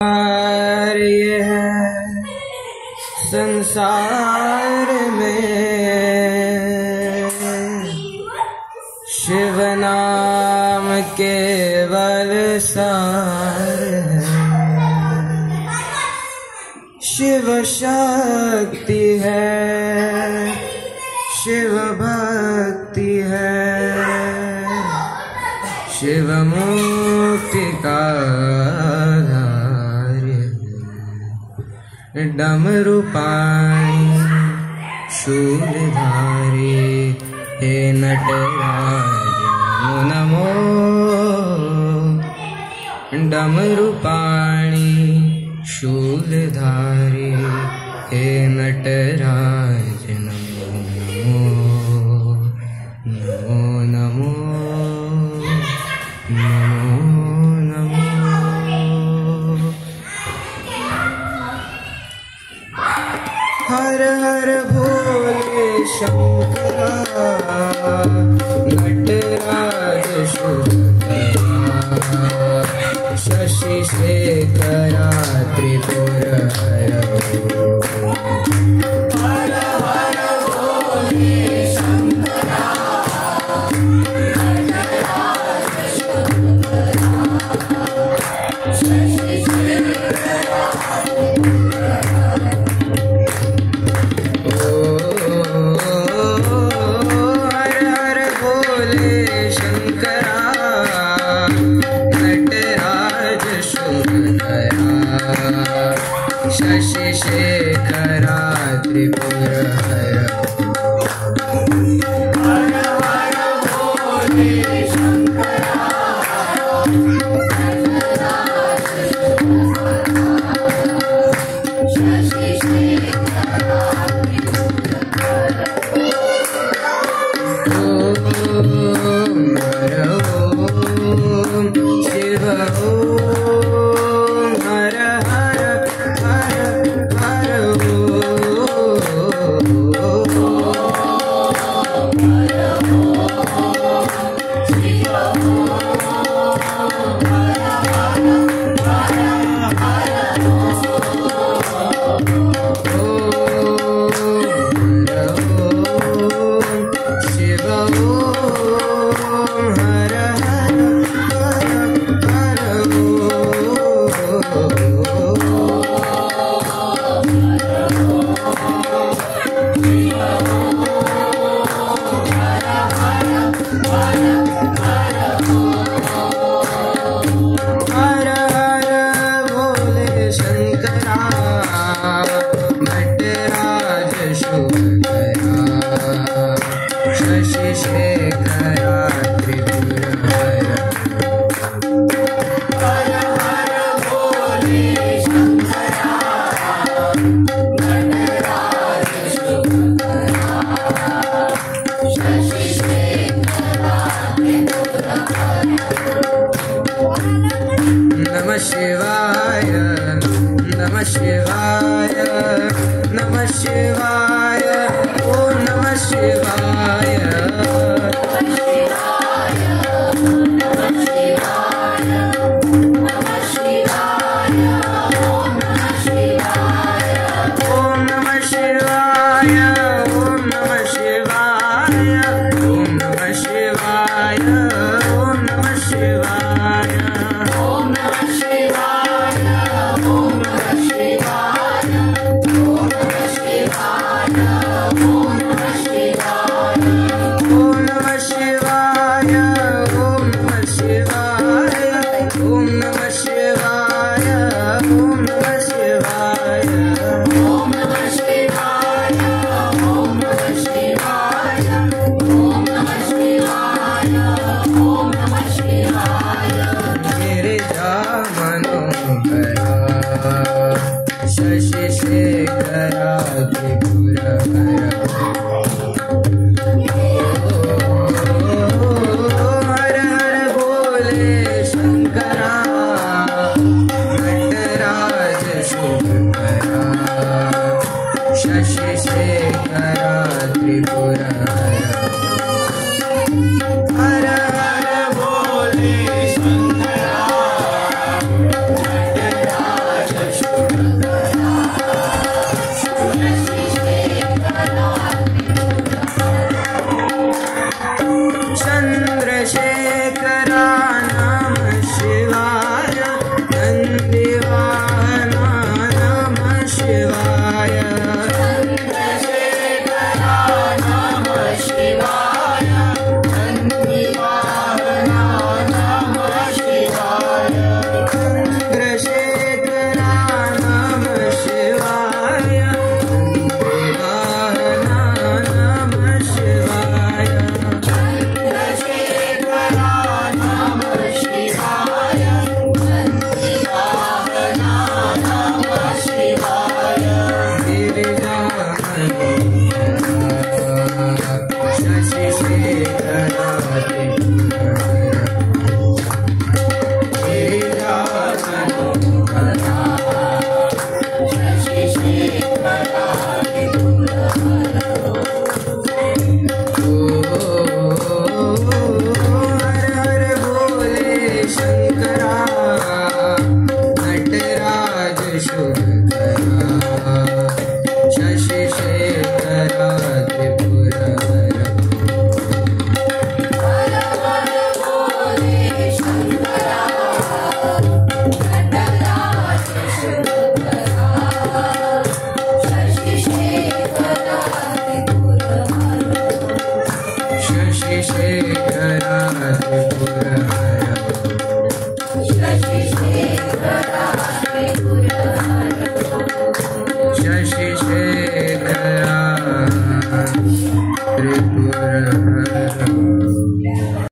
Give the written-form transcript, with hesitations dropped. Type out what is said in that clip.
ये है संसार में शिव नाम केवल सार है। शिव शक्ति है, शिव भक्ति है, शिव मुक्ति का डमरू पाणी शूलधारी हे नटराज नमो नमो। डमरू पाणी शूलधारी हे नटराज नमो नमो नमो नमो नमो नमो। हर हर भोले शंकरा नटराज शुभकरा शशि शेखरा त्रिपुर हरो। हर हर भोले शंकरा नटराज शुभकरा शशि शेखरा शशि शेखरा त्रिपुर हरो। हर हर भोले शंकरा नटराज शुभकरा शशि शेखरा त्रिपुर हरो। ओम शिव ओम हर हर शशि शेखरा त्रिपुर हरो। हर हर भोले शंकरा नटराज शुभकरा शशि शेखरा त्रिपुर हरो। नमः शिवाय नमः शिवाय नमः शिवाय ओम नमः शिवाय